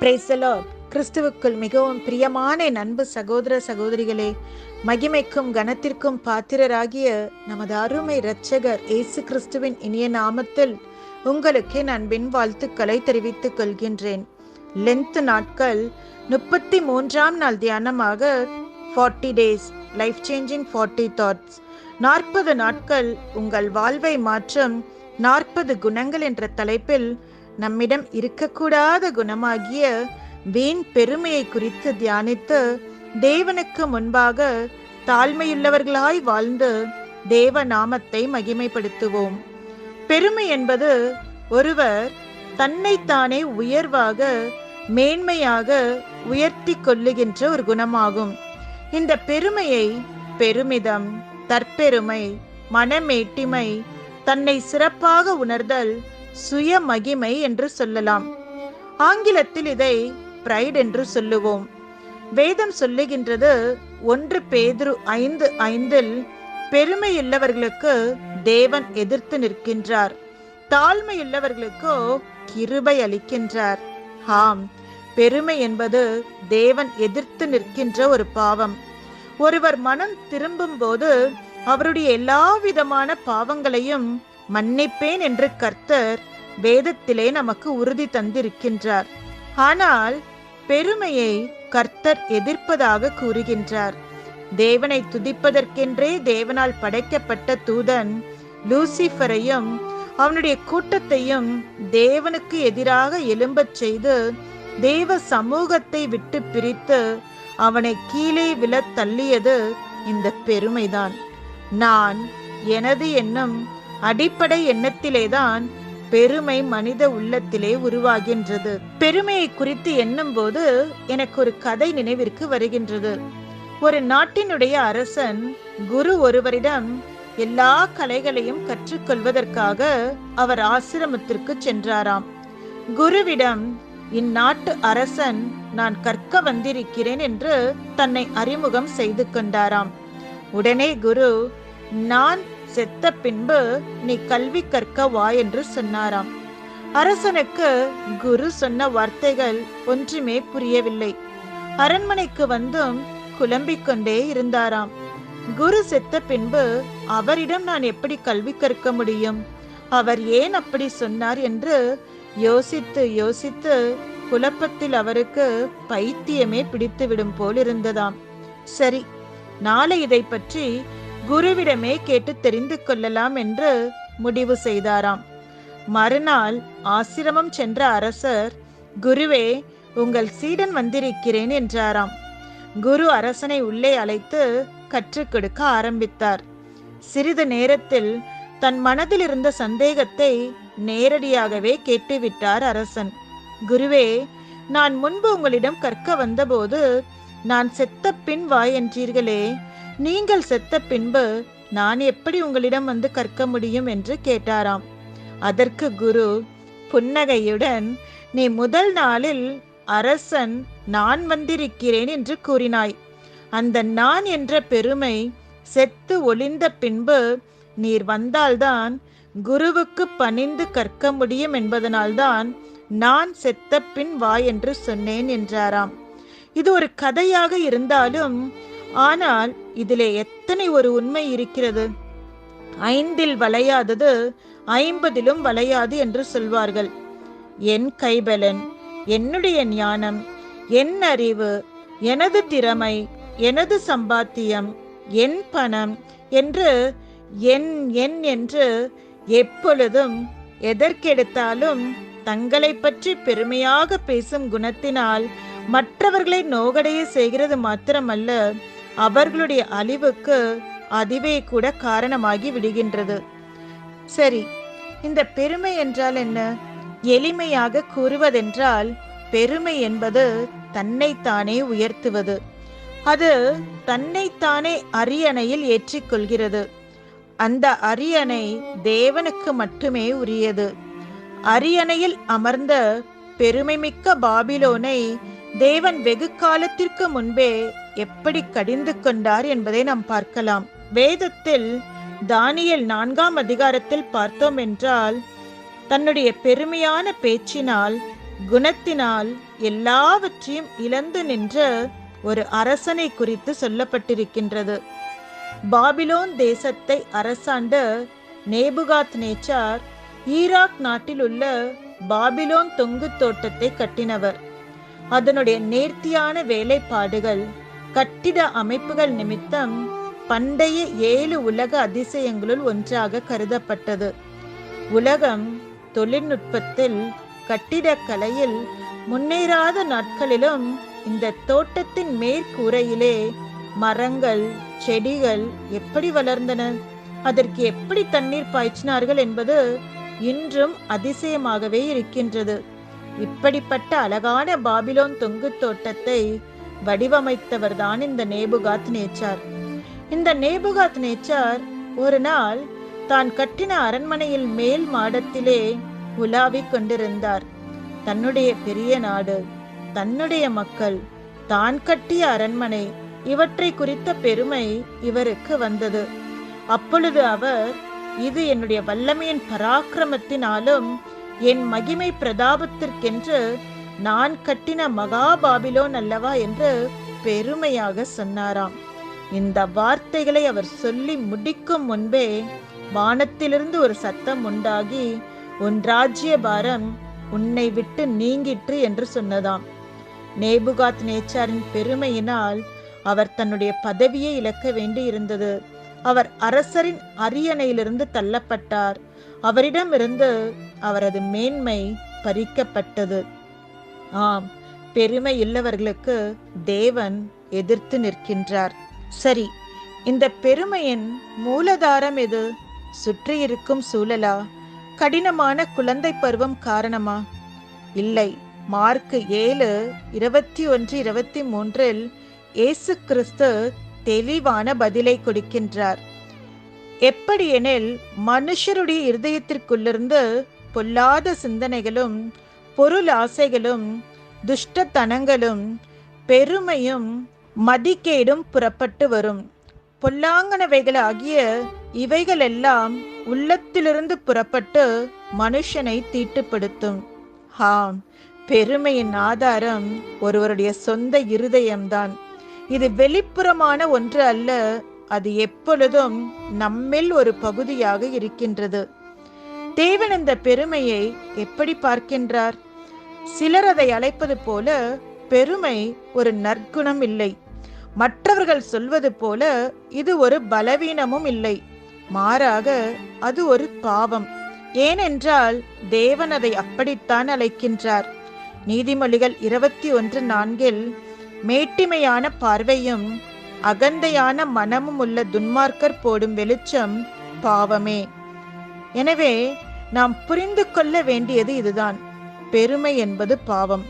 Praise the Lord. கிறிஸ்துவுக்குள் மிகவும் பிரியமான என் அன்பு சகோதர சகோதரிகளே, மகிமைக்கும் கனத்திற்கும் பாத்திரராகிய நமது அருமை இரட்சகர் இயேசு கிறிஸ்துவின் இனிய நாமத்தில் உங்களுக்கு என் அன்பின் வாழ்த்துக்களை தெரிவித்துக் கொள்கின்றேன். லென்த் நாட்கள் 33ஆம் நாள் தியானமாக 40 days லைஃப் சேஞ்சிங் 40 thoughts, 40 நாட்கள் உங்கள் வாழ்வை மாற்றும் 40 குணங்கள் என்ற தலைப்பில் நம்மிடம் இருக்கக்கூடாத குணமாகிய வீண் பெருமையை குறித்து தியானித்து தேவனுக்கு முன்பாக தாழ்மையுள்ளவர்களாய் வாழ்ந்து தேவ நாமத்தை மகிமைப்படுத்துவோம். பெருமை என்பது ஒருவர் தன்னைத்தானே உயர்வாக மேன்மையாக உயர்த்தி கொள்ளுகின்ற ஒரு குணமாகும். இந்த பெருமையை பெருமிதம், தற்பெருமை, மனமேட்டிமை, தன்னை சிறப்பாக உணர்தல், சுய மகிமை என்று சொல்லலாம். ஆங்கிலத்தில் இதை பிரைட் என்று சொல்லுவோம். வேதம் சொல்லுகின்றது 1 பேதுரு 5:5 பெருமையுள்ளவர்களுக்கு தேவன் எதிர்த்து நிற்கின்றார், தாழ்மையுள்ளவர்களுக்கோ கிருபை அளிக்கின்றார். ஆம், பெருமை என்பது தேவன் எதிர்த்து நிற்கின்ற ஒரு பாவம். ஒருவர் மனம் திரும்பும் போது அவருடைய எல்லா விதமான பாவங்களையும் மன்னிப்பேன் என்று கர்த்தர் வேதத்திலே நமக்கு உறுதி தந்திருக்கின்றார். ஆனால் பெருமையை கர்த்தர் எதிர்ப்பதாக கூறுகின்றார். தேவனை துதிப்பதற்கென்றே தேவனால் படைக்கப்பட்ட தூதன் லூசிஃபரையும் அவனுடைய கூட்டத்தையும் தேவனுக்கு எதிராக எழும்பச் செய்து தேவ சமூகத்தை விட்டு பிரித்து அவனை கீழே விழத் தள்ளியது இந்த பெருமைதான். நான், எனது எண்ணம், அடிப்படை எண்ணத்திலேதான் பெருமை மனித உள்ளத்திலே உருவாகின்றது. பெருமையை குறித்து எண்ணும் போது எனக்கு ஒரு கதை நினைவிற்கு வருகின்றது. ஒரு நாட்டினுடைய அரசன் குரு ஒருவரிடம் எல்லா கலைகளையும் கற்றுக்கொள்வதற்காக அவர் ஆசிரமத்திற்கு சென்றாராம். குருவிடம் இந்நாட்டு அரசன் நான் கற்க வந்திருக்கிறேன் என்று தன்னை அறிமுகம் செய்து கொண்டாராம். உடனே குரு, நான் செத்த பின்பு நீ கல்வி கற்க வா என்று சொன்னாராம். அரசனுக்கு குரு சொன்ன வார்த்தைகள் ஒன்றுமே புரியவில்லை. அரண்மனைக்கு வந்தும் குழம்பிக் கொண்டே இருந்தாராம். குரு செத்த பின்பு அவரிடம் நான் எப்படி கல்வி கற்க முடியும்? அவர் ஏன் அப்படி சொன்னார் என்று யோசித்து யோசித்து குழப்பத்தில் அவருக்கு பைத்தியமே பிடித்துவிடும் போல் இருந்ததாம். சரி, நாளை இதை பற்றி குருவிடமே கேட்டு தெரிந்து கொள்ளலாம் என்று முடிவு செய்தாராம். மறுநாள் ஆசிரமம் சென்ற அரசர், குருவே, உங்கள் சீடன் வந்திருக்கிறேன் என்றாராம். குரு அரசனை உள்ளே அழைத்து கற்றுக் கொடுக்க ஆரம்பித்தார். சிறிது நேரத்தில் தன் மனதில் இருந்த சந்தேகத்தை நேரடியாகவே கேட்டுவிட்டார் அரசன். குருவே, நான் முன்பு உங்களிடம் கற்க வந்தபோது நான் செத்த பின் வா என்றீர்களே, நீங்கள் செத்த பின்பு நான் எப்படி உங்களிடம் வந்து கற்க முடியும் என்று கேட்டாராம். அதற்கு குரு புன்னகையுடன், நீ முதல் நாளில் அரசன் நான் வந்திருக்கிறேன் என்று கூறினாய். அந்த நான் என்ற பெருமை செத்து ஒளிந்த பின்பு நீர் வந்தால்தான் குருவுக்கு பணிந்து கற்க முடியும் என்பதனால்தான் நான் செத்த பின் வா என்று சொன்னேன் என்றாராம். இது ஒரு கதையாக இருந்தாலும் ஆனால் இதிலே எத்தனை ஒரு உண்மை இருக்கிறது. 5 வளையாதது 50 வளையாது என்று சொல்வார்கள். என் கைபலன், என்னுடைய ஞானம், என் அறிவு, எனது திறமை, எனது சம்பாத்தியம், என் பணம் என்று என் என் என்று எப்பொழுதும் எதற்கெடுத்தாலும் தங்களை பற்றி பெருமையாக பேசும் குணத்தினால் மற்றவர்களை நோகடைய செய்கிறது மாத்திரமல்ல, அவர்களுடைய அழிவுக்கு அதுவே கூட காரணமாகி விடுகின்றது. சரி, இந்த பெருமை என்றால் என்ன? எளிமையாக கூறுவதென்றால் பெருமை என்பது தன்னைத்தானே உயர்த்துவது. அது தன்னைத்தானே அரியணையில் ஏற்றிக்கொள்கிறது. அந்த அரியணை தேவனுக்கு மட்டுமே உரியது. அரியணையில் அமர்ந்த பெருமைமிக்க பாபிலோனை தேவன் வெகு காலத்திற்கு முன்பே எப்படி கடிந்து கொண்டார் என்பதை நாம் பார்க்கலாம். வேதத்தில் தானியேல் 4ஆம் அதிகாரத்தில் பார்த்தோம் என்றால், தன்னுடைய பெருமையான பேச்சினால் குணத்தினால் எல்லாவற்றையும் இழந்து நின்ற ஒரு அரசனை குறித்து சொல்லப்பட்டிருக்கின்றது. பாபிலோன் தேசத்தை அரசாண்ட நேபுகாத் நேச்சார் ஈராக் நாட்டில் உள்ள பாபிலோன் தொங்கு தோட்டத்தை கட்டினவர். அதனுடைய நேர்த்தியான வேலைப்பாடுகள், கட்டிட அமைப்புகள் நிமித்தம் பண்டைய 7 உலக அதிசயங்களுள் ஒன்றாக கருதப்பட்டது. உலகம் தொழில்நுட்பத்தில், கட்டிடக்கலையில் முன்னேறாத நாட்களிலும் இந்த தோட்டத்தின் மேற்கூரையிலே மரங்கள், செடிகள் எப்படி வளர்ந்தன, அதற்கு எப்படி தண்ணீர் பாய்ச்சினார்கள் என்பது இன்றும் அதிசயமாகவே இருக்கின்றது. இப்படிப்பட்ட அழகான பாபிலோன் தொங்கு தோட்டத்தை வடிவமைத்தவர்தான் இந்த நேபுகாத் நேச்சார். இந்த நேபுகாத் நேச்சார் ஒரு நாள் தான் கட்டின அரண்மனையில் மேல் மாடத்திலே உலாவிக் கொண்டிருந்தார். தன்னுடைய பெரிய நாடு, தன்னுடைய மக்கள், தான் கட்டிய அரண்மனை, இவற்றை குறித்த பெருமை இவருக்கு வந்தது. அப்பொழுது அவர், இது என்னுடைய வல்லமையின் பராக்கிரமத்தினாலும் என் மகிமை பிரதாபத்திற்கென்று நான் கட்டின மகா பாபிலோன் அல்லவா என்று பெருமையாக சொன்னாராம். இந்த வார்த்தைகளை அவர் சொல்லி முடிக்கும் முன்பே வானத்திலிருந்து ஒரு சத்தம் உண்டாகி, உன் ராஜ்ய பாரம் உன்னை விட்டு நீங்கிற்று என்று சொன்னதாம். நேபுகாத் நேச்சாரின் பெருமையினால் அவர் தன்னுடைய பதவியை இழக்க வேண்டி இருந்தது. அவர் அரசரின் அரியணையிலிருந்து தள்ளப்பட்டார். அவரிடமிருந்து அவரது மேன்மை பறிக்கப்பட்டது. ஆம், பெருமை உள்ளவர்களுக்கு தேவன் எதிர்த்து நிற்கின்றார். சரி, இந்த பெருமையின் மூலதாரம் எது? சுற்றி இருக்கும் சூழலா? கடினமான குழந்தை பருவம் காரணமா? இல்லை. மார்க் 7:21-23 இயேசு கிறிஸ்து தெளிவான பதிலை கொடுக்கின்றார். எப்படியெனில், மனுஷருடைய இருதயத்திற்குள்ளிருந்து பொல்லாத சிந்தனைகளும், பொருள் ஆசைகளும், துஷ்டத்தனங்களும், பெருமையும், மதிக்கேடும் புறப்பட்டு வரும். பொல்லாங்கனவைகளாகிய இவைகளெல்லாம் உள்ளத்திலிருந்து புறப்பட்டு மனுஷனை தீட்டுப்படுத்தும். ஆம், பெருமையின் ஆதாரம் ஒருவருடைய சொந்த இருதயம்தான். இது வெளிப்புறமான ஒன்று அல்ல, அது எப்பொழுதும் நம்மில் ஒரு பகுதியாக இருக்கின்றது. தேவன் இந்த பெருமையை எப்படி பார்க்கின்றார்? சிலர் அதை அழைப்பது போல பெருமை ஒரு நற்குணம் இல்லை. மற்றவர்கள் சொல்வது போல இது ஒரு பலவீனமும் இல்லை. மாறாக அது ஒரு பாவம். ஏனென்றால் தேவன் அதை அப்படித்தான் அழைக்கின்றார். நீதிமொழிகள் 21:4 மேட்டிமையான பார்வையும் அகந்தையான மனமும் உள்ள துன்மார்க்கர் போடும் வெளிச்சம் பாவமே. எனவே நாம் புரிந்து கொள்ள வேண்டியது இதுதான். பெருமை என்பது பாவம்.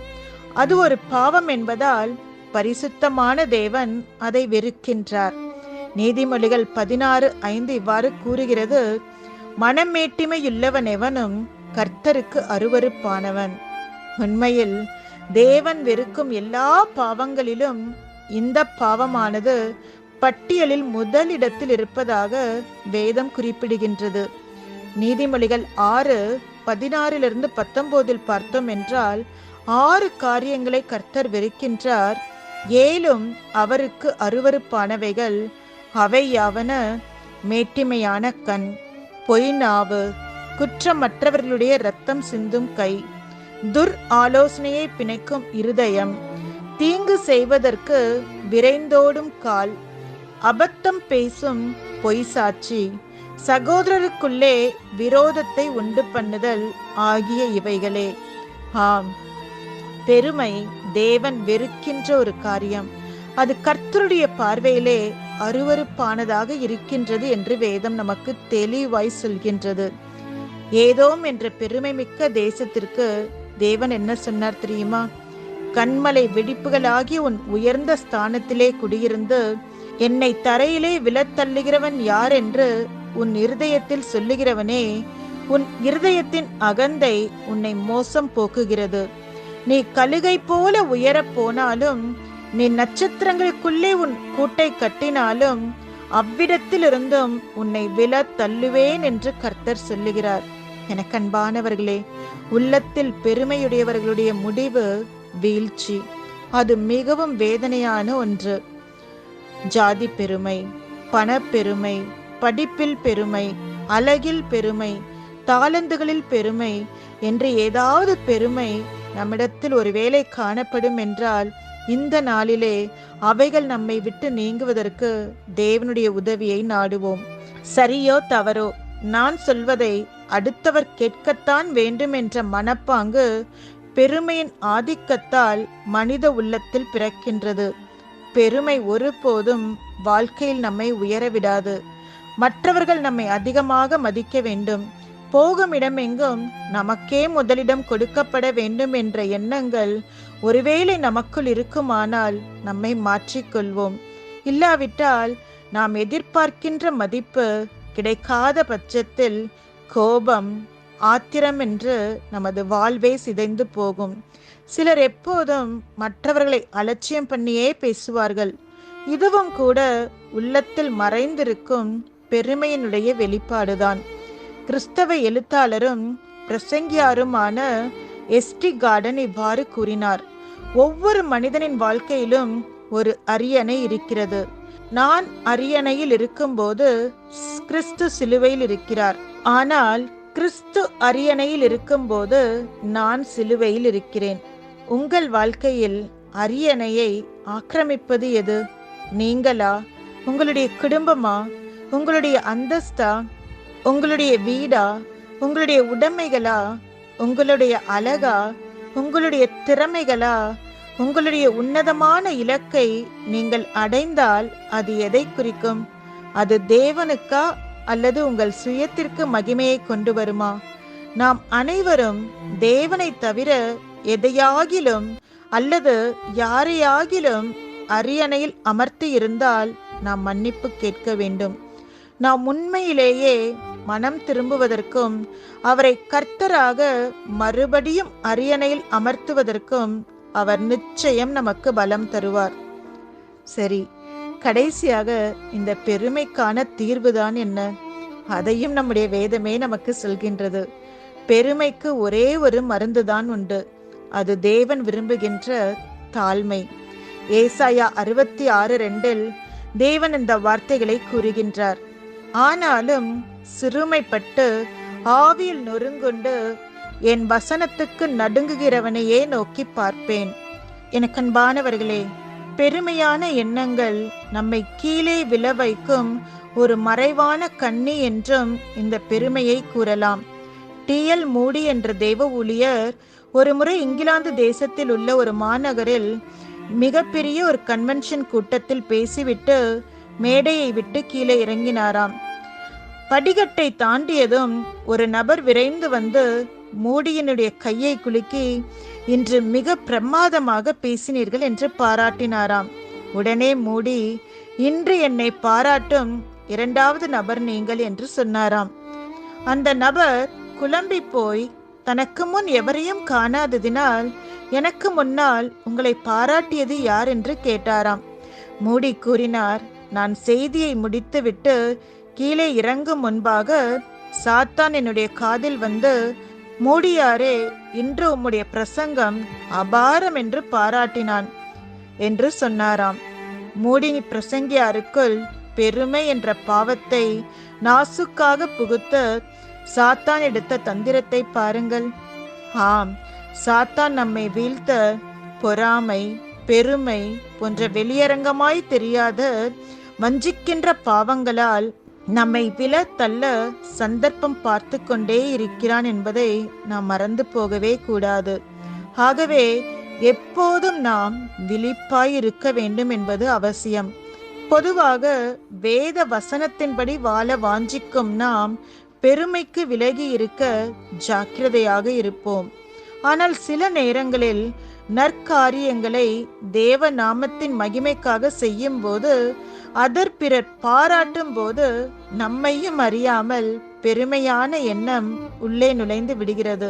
அது ஒரு பாவம் என்பதால் பரிசுத்தமான தேவன் அதை வெறுக்கின்றார். நீதிமொழிகள் 16:5 இவ்வாறு கூறுகிறது, மனமேட்டிமையுள்ளவன் எவனும் கர்த்தருக்கு அருவருப்பானவன். உண்மையில் தேவன் வெறுக்கும் எல்லா பாவங்களிலும் இந்த பாவமானது பட்டியலில் முதலிடத்தில் இருப்பதாக வேதம் குறிப்பிடுகின்றது. நீதிமொழிகள் 6:16-19 பார்த்தோம் என்றால் 6 காரியங்களை கர்த்தர் வெறுக்கின்றார். 7 அவருக்கு அருவருப்பானவைகள். அவை யாவன: மேட்டிமையான கண், பொய் நாவு, குற்றமற்றவர்களுடைய இரத்தம் சிந்தும் கை, துர் ஆலோசனையை பிணைக்கும் இருதயம், தீங்கு செய்வதற்கு விரைந்தோடும் கால், அபத்தம் பேசும் பொய் சாட்சி, சகோதரருக்குள்ளே விரோதத்தை உண்டு பண்ணுதல் ஆகிய இவைகளே. ஆம், பெருமை தேவன் வெறுக்கின்ற ஒரு காரியம். அது கர்த்தருடைய பார்வையிலே அருவருப்பானதாக இருக்கின்றது என்று வேதம் நமக்கு தெளிவாய் சொல்கின்றது. ஏதோம் என்ற பெருமை மிக்க தேசத்திற்கு தேவன் என்ன சொன்னார் தெரியுமா? கண்மலை வெடிப்புகளாகிய உன் உயர்ந்த ஸ்தானத்திலே குடியிருந்து என்னை தரையிலே விழத்தள்ளுகிறவன் யார் என்று உன் இருதயத்தில் சொல்லுகிறவனே, உன் இருதயத்தின் அகந்தை உன்னை மோசம் போக்குகிறது. நீ கழுகை போல உயரப் போனாலும், நீ நட்சத்திரங்களுக்குள்ளே உன் கூட்டை கட்டினாலும், அவ்விடத்திலிருந்தும் உன்னை விழ தள்ளுவேன் என்று கர்த்தர் சொல்லுகிறார். எனக்கு அன்பானவர்களே, உள்ளத்தில் பெருமையுடையவர்களுடைய முடிவு வீழ்ச்சி. அது மிகவும் வேதனையான ஒன்று. ஜாதி பெருமை, பணப்பெருமை, படிப்பில் பெருமை, அழகில் பெருமை, தாளந்துகளில் பெருமை என்று ஏதாவது பெருமை நம்மிடத்தில் ஒருவேளை காணப்படும் என்றால் இந்த நாளிலே அவைகள் நம்மை விட்டு நீங்குவதற்கு தேவனுடைய உதவியை நாடுவோம். சரியோ தவறோ, நான் சொல்வதை அடுத்தவர் கேட்கத்தான் வேண்டும் என்ற மனப்பாங்கு பெருமையின் ஆதிக்கத்தால் மனித உள்ளத்தில் பிறக்கின்றது. பெருமை ஒருபோதும் வாழ்க்கையில் நம்மை உயரவிடாது. மற்றவர்கள் நம்மை அதிகமாக மதிக்க வேண்டும், போகும் இடமெங்கும் நமக்கே முதலிடம் கொடுக்கப்பட வேண்டும் என்ற எண்ணங்கள் ஒருவேளை நமக்குள் இருக்குமானால் நம்மை மாற்றிக்கொள்வோம். இல்லாவிட்டால் நாம் எதிர்பார்க்கின்ற மதிப்பு கிடைக்காத பட்சத்தில் கோபம், ஆத்திரம் என்று நமது வாழ்வே சிதைந்து போகும். சிலர் எப்போதும் மற்றவர்களை அலட்சியம் பண்ணியே பேசுவார்கள். இதுவும் கூட உள்ளத்தில் மறைந்திருக்கும் பெருமையினுடைய வெளிப்பாடுதான். கிறிஸ்தவ எழுத்தாளரும் பிரசங்கியாருமான எஸ்டி கார்டன் இவ்வாறு கூறினார்: ஒவ்வொரு மனிதனின் வாழ்க்கையிலும் ஒரு அரியணை இருக்கிறது. நான் அரியணையில் இருக்கும்போது கிறிஸ்து சிலுவையில் இருக்கிறார். ஆனால் கிறிஸ்து அரியணையில் இருக்கும்போது நான் சிலுவையில் இருக்கிறேன். உங்கள் வாழ்க்கையில் அரியணையை ஆக்கிரமிப்பது எது? நீங்களா? உங்களுடைய குடும்பமா? உங்களுடைய அந்தஸ்தா? உங்களுடைய வீடா? உங்களுடைய உடைமைகளா? உங்களுடைய அழகா? உங்களுடைய திறமைகளா? உங்களுடைய உன்னதமான இலக்கை நீங்கள் அடைந்தால் அது எதை குறிக்கும்? அது தேவனுக்கா அல்லது உங்கள் சுயத்திற்கு மகிமையை கொண்டு வருமா? நாம் அனைவரும் தேவனை தவிர எதையாகிலும் அல்லது யாரையாகிலும் அரியணையில் அமர்த்தி இருந்தால் நாம் மன்னிப்பு கேட்க வேண்டும். நாம் உண்மையிலேயே மனம் திரும்புவதற்கும் அவரை கர்த்தராக மறுபடியும் அரியணையில் அமர்த்துவதற்கும் அவர் நிச்சயம் நமக்கு பலம் தருவார். சரி, கடைசியாக இந்த பெருமைக்கான தீர்வுதான் என்ன? அதையும் நம்முடைய வேதமே நமக்கு சொல்கின்றது. பெருமைக்கு ஒரே ஒரு மருந்துதான் உண்டு. அது தேவன் விரும்புகின்ற தாழ்மை. ஏசாயா 66:2 தேவன் இந்த வார்த்தைகளை கூறுகின்றார்: ஆனாலும் சிறுமைப்பட்டு ஆவியில் நொறுங்குண்டு என் வசனத்துக்கு நடுங்குகிறவனையே நோக்கி பார்ப்பேன். எனக்கு அன்பானவர்களே, பெருமையான எண்ணங்கள் நம்மை கீழே விழ வைக்கும் ஒரு மறைவான கண்ணி என்றும் இந்த பெருமையை கூறலாம். டி.எல். மூடி என்ற தேவ ஊழியர் ஒரு முறை இங்கிலாந்து தேசத்தில் உள்ள ஒரு மாநகரில் மிகப்பெரிய ஒரு கன்வென்ஷன் கூட்டத்தில் பேசிவிட்டு மேடையை விட்டு கீழே இறங்கினாராம். படிக்கட்டை தாண்டியதும் ஒரு நபர் விரைந்து வந்து மூடியினுடைய கையை குலுக்கி, இன்று மிக பிரமாதமாக பேசினீர்கள் என்று பாராட்டினாராம். உடனே மூடி, இன்று என்னை பாராட்டும் இரண்டாவது நபர் நீங்கள் என்று சொன்னாராம். அந்த நபர் குழம்பி போய் தனக்கு முன் எவரையும் காணாததினால், எனக்கு முன்னால் உங்களை பாராட்டியது யார் என்று கேட்டாராம். மூடி கூறினார்: நான் செய்தியை முடித்துவிட்டு கீழே இறங்கும் முன்பாக சாத்தான் என்னுடைய காதில் வந்து, மூடியாரே, இன்று உம்முடைய பிரசங்கம் அபாரம் என்று பாராட்டினான் என்று சொன்னாராம். மூடி பிரசங்கியாருக்குள் பெருமை என்ற பாவத்தை நாசுக்காக புகுத்த சாத்தான் எடுத்த தந்திரத்தை பாருங்கள். ஆம், சாத்தான் நம்மை வீழ்த்த பொறாமை, பெருமை போன்ற வெளியரங்கமாய் தெரியாத வஞ்சிக்கின்ற பாவங்களால் நம்மை விழ தள்ள சந்தர்ப்பம் பார்த்து கொண்டே இருக்கிறான் என்பதை நாம் மறந்து போகவே கூடாது. ஆகவே எப்போதும் நாம் விழிப்பாய் இருக்க வேண்டும் என்பது அவசியம். பொதுவாக வேத வசனத்தின்படி வாழ வாஞ்சிக்கும் நாம் பெருமைக்கு விலகி இருக்க ஜாக்கிரதையாக இருப்போம். ஆனால் சில நேரங்களில் நற்காரியங்களை தேவ நாமத்தின் மகிமைக்காக செய்யும் போது, அதர் பிறர் பாராட்டும் போது நம்மையும் அறியாமல் பெருமையான எண்ணம் உள்ளே நுழைந்து விடுகிறது.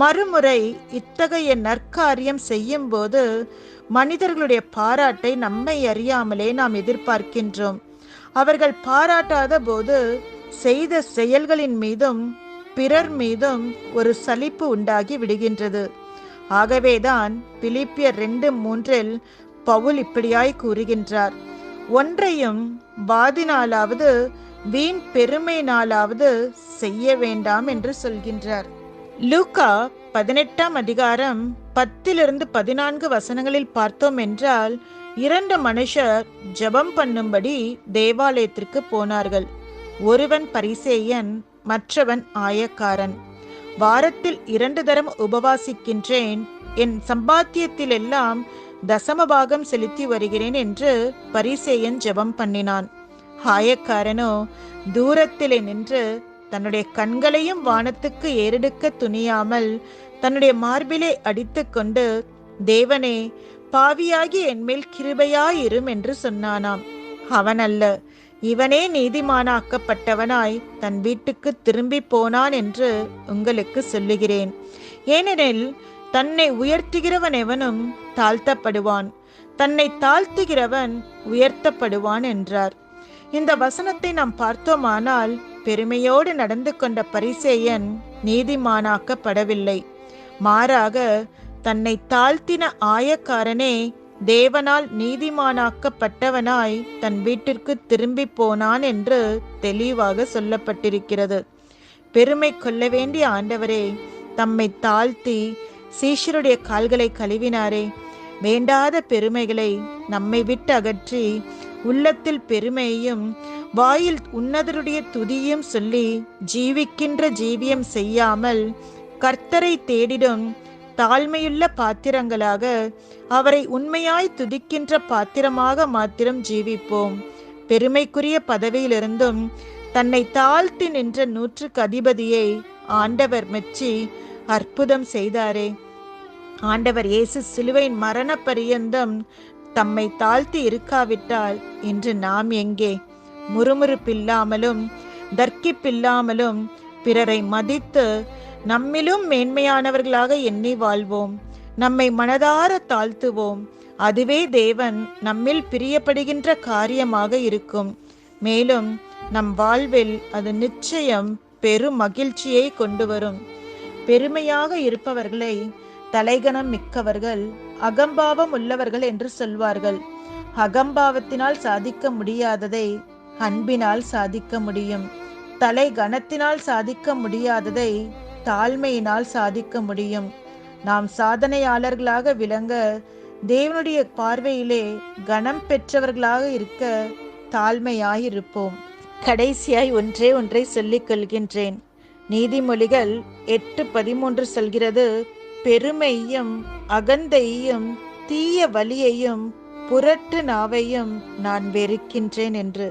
மறுமுறை இத்தகைய நற்காரியம் செய்யும் போது மனிதர்களுடைய பாராட்டை நம்மை அறியாமலே நாம் எதிர்பார்க்கின்றோம். அவர்கள் பாராட்டாத போது செய்த செயல்களின் மீதும் பிறர் மீதும் ஒரு சலிப்பு உண்டாகி விடுகின்றது. ஆகவேதான் பிலிப்பியர் 2:3 பவுல் இப்படியாய் கூறுகின்றார், ஒன்றையும் வாதினாலாவது வீண் பெருமையினாலாவது செய்ய வேண்டாம் என்று சொல்கின்றார். லூக்கா 18ஆம் அதிகாரம் 10-14 வசனங்களில் பார்த்தோம் என்றால், 2 மனுஷர் ஜெபம் பண்ணும்படி தேவாலயத்திற்கு போனார்கள். ஒருவன் பரிசேயன், மற்றவன் ஆயக்காரன். வாரத்தில் 2 தரம் உபவாசிக்கின்றேன், என் சம்பாத்தியத்திலெல்லாம் தசமபாகம் செலுத்தி வருகிறேன் என்று பரிசேயன் ஜெபம் பண்ணினான். ஆயக்காரனோ தூரத்திலே நின்று தன்னுடைய கண்களையும் வானத்துக்கு ஏறெடுக்க துணியாமல் தன்னுடைய மார்பிலே அடித்து கொண்டு, தேவனே, பாவியாகி என்மேல் கிருபையாயிரும் என்று சொன்னானாம். அவனல்ல, இவனே நீதிமானாக்கப்பட்டவனாய் தன் வீட்டுக்கு திரும்பி போனான் என்று உங்களுக்கு சொல்லுகிறேன். ஏனெனில் தன்னை உயர்த்துகிறவன் எவனும் தாழ்த்தப்படுவான், தன்னை தாழ்த்துகிறவன் உயர்த்தப்படுவான் என்றார். இந்த வசனத்தை நாம் பார்த்தோமானால், பெருமையோடு நடந்து கொண்ட பரிசேயன் நீதிமானாக்கப்படவில்லை. மாறாக தன்னை தாழ்த்தின ஆயக்காரனே தேவனால் நீதிமானாக்கப்பட்டவனாய் தன் வீட்டிற்கு திரும்பி போனான் என்று தெளிவாக சொல்லப்பட்டிருக்கிறது. பெருமை கொள்ள வேண்டிய ஆண்டவரே தம்மை தாழ்த்தி சீஷருடைய கால்களை கழுவினாரே. வேண்டாத பெருமைகளை நம்மை விட்டு அகற்றி உள்ளத்தில் பெருமையையும் வாயில் உன்னதருடைய துதியும் சொல்லி ஜீவிக்கின்ற ஜீவியம் செய்யாமல் கர்த்தரை தேடிடும் தாழ்மையுள்ள பாத்திரங்களாக, அவரை உண்மையாய் துதிக்கின்ற பாத்திரமாக மாத்திரம் ஜீவிப்போம். பெருமைக்குரிய பதவியிலிருந்தும் தன்னை தாழ்த்தி நின்ற 100க்கு அதிபதியை ஆண்டவர் மெச்சி அற்புதம் செய்தாரே. ஆண்டவர் இயேசு சிலுவையின் மரண பரியந்தம் தம்மை தாழ்த்தி இருக்காவிட்டால் இன்று நாம் எங்கே? முறுமுறுப்பில்லாமலும் தர்க்கிப்பில்லாமலும் பிறரை மதித்து நம்மிலும் மேன்மையானவர்களாக எண்ணி வாழ்வோம். நம்மை மனதார தாழ்த்துவோம். அதுவே தேவன் நம்மில் பிரியப்படுகின்ற காரியமாக இருக்கும். மேலும் நம் வாழ்வில் அது நிச்சயம் பெரும் மகிழ்ச்சியை கொண்டு வரும். பெருமையாக இருப்பவர்களை தலைகணம் மிக்கவர்கள், அகம்பாவம் உள்ளவர்கள் என்று சொல்வார்கள். அகம்பாவத்தினால் சாதிக்க முடியாததை அன்பினால் சாதிக்க முடியும். தலை கனத்தினால் சாதிக்க முடியாததை தாழ்மையினால் சாதிக்க முடியும். நாம் சாதனையாளர்களாக விளங்க, தேவனுடைய பார்வையிலே கனம் பெற்றவர்களாக இருக்க தாழ்மையாயிருப்போம். கடைசியாய் ஒன்றை சொல்லிக் கொள்கின்றேன். நீதிமொழிகள் 8:13 சொல்கிறது, பெருமையும் அகந்தையும் தீய வலியையும் புரட்டு நாவையும் நான் வெறுக்கின்றேன் என்று.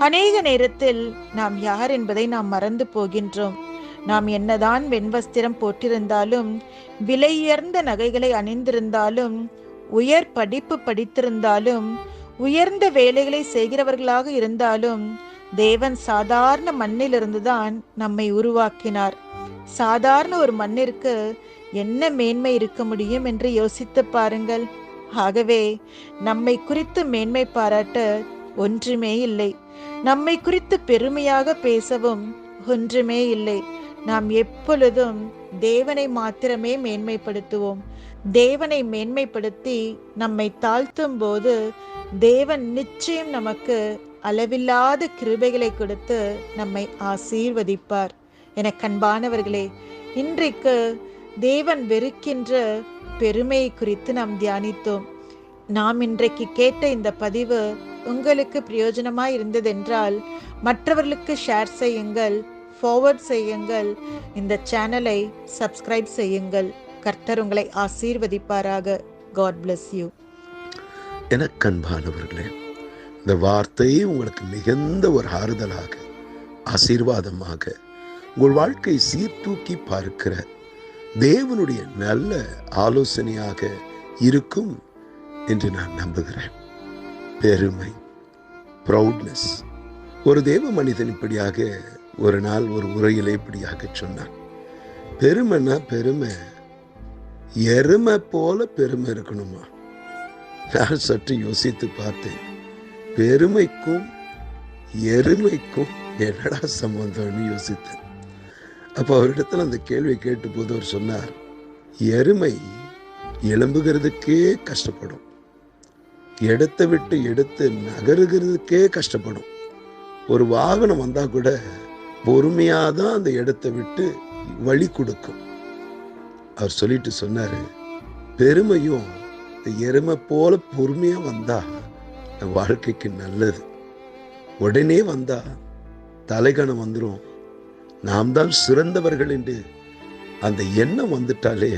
அநேக நேரத்தில் நாம் யார் என்பதை நாம் மறந்து போகின்றோம். நாம் என்னதான் வெண்வஸ்திரம் போட்டிருந்தாலும், விலையுயர்ந்த நகைகளை அணிந்திருந்தாலும், உயர் படிப்பு படித்திருந்தாலும், உயர்ந்த வேலைகளை செய்கிறவர்களாக இருந்தாலும், தேவன் சாதாரண மண்ணிலிருந்துதான் நம்மை உருவாக்கினார். சாதாரண ஒரு மண்ணிற்கு என்ன மேன்மை இருக்க முடியும் என்று யோசித்து பாருங்கள். ஆகவே நம்மை குறித்து மேன்மை பாராட்ட ஒன்றுமே இல்லை. நம்மை குறித்து பெருமையாக பேசவும் ஒன்றுமே இல்லை. நாம் எப்பொழுதும் தேவனை மாத்திரமே மேன்மைப்படுத்துவோம். தேவனை மேன்மைப்படுத்தி நம்மை தாழ்த்தும் போது தேவன் நிச்சயம் நமக்கு அளவில்லாத கிருபைகளை கொடுத்து நம்மை ஆசீர்வதிப்பார். என கண்பானவர்களே, இன்றைக்கு தேவன் வெறுக்கின்ற பெருமையை குறித்து நாம் தியானித்தோம். நாம் இன்றைக்கு கேட்ட இந்த பதிவு உங்களுக்கு பிரயோஜனமாய் இருந்ததென்றால் மற்றவர்களுக்கு ஷேர் செய்யுங்கள், ஃபார்வர்ட் செய்யுங்கள், இந்த சேனலை சப்ஸ்கிரைப் செய்யுங்கள். கர்த்தர் உங்களை ஆசீர்வதிப்பாராக. God bless you. எனக்கு அன்பானவர்களே, இந்த வார்த்தையை உங்களுக்கு மிகுந்த ஒரு ஆறுதலாக, ஆசீர்வாதமாக, உங்கள் வாழ்க்கை சீர்தூக்கி பார்க்கிற தேவனுடைய நல்ல ஆலோசனையாக இருக்கும் என்று நான் நம்புகிறேன். பெருமை, ப்ரௌட்னஸ். ஒரு தேவ மனிதன் இப்படியாக ஒரு நாள் ஒரு உரையிலே இப்படியாக சொன்னான், பெருமைன்னா பெருமை எருமை போல பெருமை இருக்கணுமா? நான் சற்று யோசித்து பார்த்தேன். பெருமைக்கும் எருமைக்கும் என்னடா சம்பந்தம்னு யோசித்தேன். அப்போ அவரிடத்துல அந்த கேள்வியை கேட்ட போது அவர் சொன்னார், எருமை எழும்புகிறதுக்கே கஷ்டப்படும், இடத்தை விட்டு எடுத்து நகருகிறதுக்கே கஷ்டப்படும். ஒரு வாகனம் வந்தா கூட பொறுமையாக தான் அந்த இடத்தை விட்டு வழி கொடுக்கும். அவர் சொல்லிட்டு சொன்னாரு, பெருமையும் எருமை போல பொறுமையா வந்தா வாழ்க்கைக்கு நல்லது. உடனே வந்தா தலைகணம் வந்துடும், நாம் தான் சிறந்தவர்கள் என்று அந்த எண்ணம் வந்துட்டாலே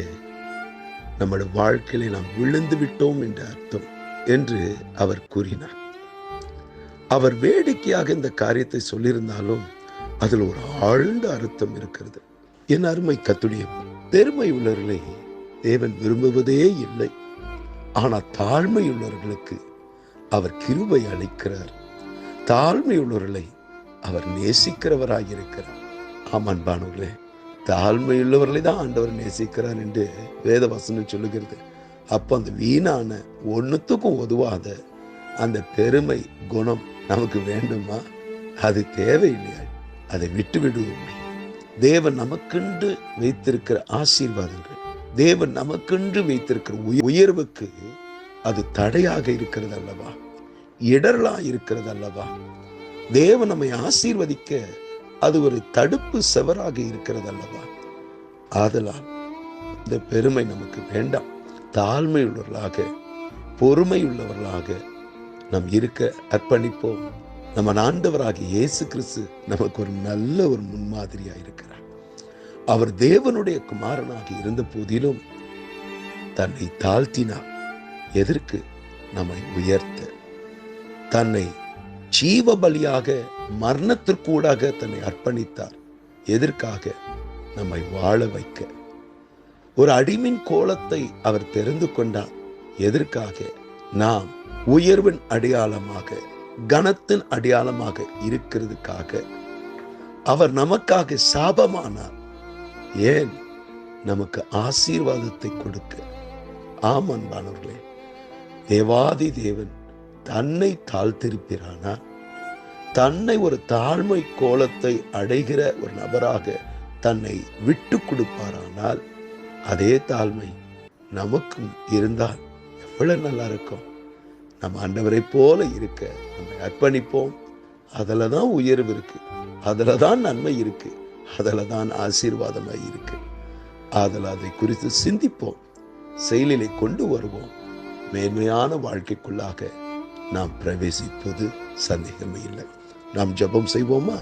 நம்முடைய வாழ்க்கையில நாம் விழுந்து விட்டோம் என்று அர்த்தம் என்று அவர் கூறினார். அவர் வேடிக்கையாக இந்த காரியத்தை சொல்லியிருந்தாலும் அதில் ஒரு ஆழ்ந்த அர்த்தம் இருக்கிறது. என் அருமை கர்த்தருடைய பெருமை உள்ளவர்களை தேவன் விரும்புவதே இல்லை. ஆனால் தாழ்மை உள்ளவர்களுக்கு அவர் கிருபை அளிக்கிறார். தாழ்மை உள்ளவர்களை அவர் நேசிக்கிறவராயிருக்கிறார். ஆமான்பானவர்களே, தாழ்மையுள்ளவர்களை தான் ஆண்டவர் நேசிக்கிறார் என்று வேத வசனம் சொல்லுகிறது. அப்போ அந்த வீணான ஒன்றுத்துக்கும் உதவாத அந்த பெருமை குணம் நமக்கு வேண்டுமா? அது தேவையில்லையா? அதை விட்டு விடுவோமே. தேவன் நமக்கென்று வைத்திருக்கிற ஆசீர்வாதங்கள், தேவன் நமக்கென்று வைத்திருக்கிற உயர்வுக்கு அது தடையாக இருக்கிறது அல்லவா? இடரலா இருக்கிறது அல்லவா? தேவன் நம்மை ஆசீர்வதிக்க அது ஒரு தடுப்பு செவராக இருக்கிறது அல்லவா? ஆதலால் இந்த பெருமை நமக்கு வேண்டாம். தாழ்மை உள்ளவர்களாக, பொறுமை உள்ளவர்களாக நாம் இருக்க அர்ப்பணிப்போம். நம்ம ஆண்டவராகிய இயேசு கிறிஸ்து நமக்கு ஒரு நல்ல ஒரு முன்மாதிரியா இருக்கிறார். அவர் தேவனுடைய குமாரனாக இருந்த போதிலும் தன்னை தாழ்த்தினார். எதற்கு? நம்மை உயர்த்த. தன்னை ஜீவ பலியாக மரணத்திற்கூடாக தன்னை அர்ப்பணித்தார். எதற்காக? நம்மை வாழ வைக்க. ஒரு அடிமின் கோலத்தை அவர் தெரிந்து கொண்டார். எதற்காக? நாம் உயர்வின் அடையாளமாக, கனத்தின் அடையாளமாக இருக்கிறதுக்காக. அவர் நமக்காக சாபமானார். ஏன்? நமக்கு ஆசீர்வாதத்தை கொடுக்க. ஆமன்பானவர்களே, தேவாதி தேவன் தன்னை தாழ்த்திருப்பாரானால், தன்னை ஒரு தாழ்மை கோலத்தை அடைகிற ஒரு நபராக தன்னை விட்டு கொடுப்பாரானால், அதே தாழ்மை நமக்கும் இருந்தால் எவ்வளவு நல்லா இருக்கும். நம்ம ஆண்டவரை போல இருக்க நம்ம அர்ப்பணிப்போம். அதில் தான் உயர்வு இருக்கு, அதில் தான் நன்மை இருக்கு, அதில் தான் ஆசீர்வாதமாய் இருக்கு. அதில் அதை குறித்து சிந்திப்போம், செயலிலே கொண்டு வருவோம். மேன்மையான வாழ்க்கைக்குள்ளாக நாம் பிரவேசிப்பது சந்தேகமே இல்லை. நாம் ஜெபம் செய்வோமா?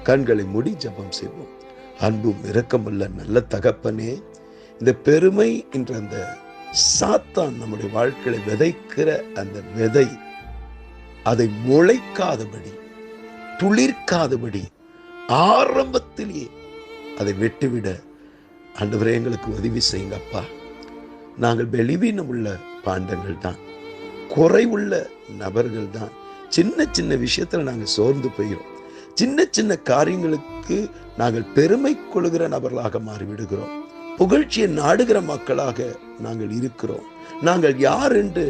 கண்களை மூடி ஜெபம் செய்வோம். அன்பும் இரக்கமுள்ள நல்ல தகப்பனே, இந்த பெருமை என்ற அந்த சாத்தான் நம்முடைய வாழ்க்கையை விதைக்கிற அந்த விதை, அதை முளைக்காதபடி, துளிர்க்காதபடி ஆரம்பத்திலேயே அதை வெட்டிவிட ஆண்டவரே எங்களுக்கு உதவி செய்யுங்கப்பா. நாங்கள் வெளிவீனம் உள்ள பாண்டங்கள் தான், குறைவுள்ள நபர்கள் தான். சின்ன சின்ன விஷயத்துல நாங்கள் சோர்ந்து போயிடும். சின்ன சின்ன காரியங்களுக்கு நாங்கள் பெருமை கொள்கிற நபர்களாக மாறிவிடுகிறோம். புகழ்ச்சியை நாடுகிற மக்களாக நாங்கள் இருக்கிறோம். நாங்கள் யார் என்று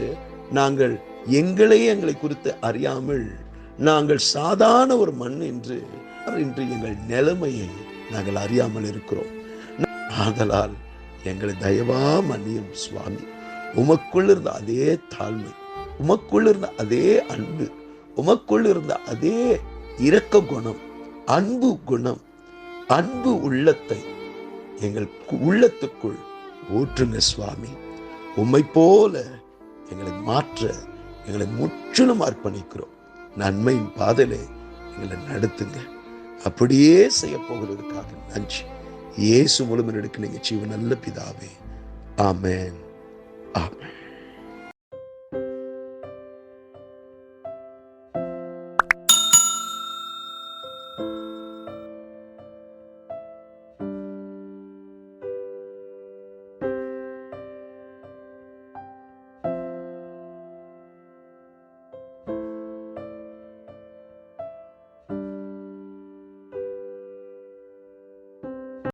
நாங்கள் எங்களை குறித்து அறியாமல் நாங்கள் சாதாரண ஒரு மண் என்று எங்கள் நிலைமையை நாங்கள் அறியாமல் இருக்கிறோம். ஆதலால் எங்களை தயவா மன்னியும் சுவாமி. உமக்குள் இருந்த அதே தாழ்மை, உமக்குள் இருந்த அதே அன்பு, உமக்குள் இருந்த அதே இரக்க குணம், அன்பு குணம், அன்பு உள்ளத்தை எங்கள் உள்ளத்துக்குள் ஊற்றுங்க சுவாமி. உம்மை போல எங்களை மாற்ற எங்களை முற்றிலும் அர்ப்பணிக்கிறோம். நன்மையின் பாதையிலே எங்களை நடத்துங்க. அப்படியே செய்ய போகிறதுக்காக நன்றி. இயேசு மூலம் எடுக்க நீங்க ஜீவ நல்ல பிதாவே. ஆமென், ஆமென்.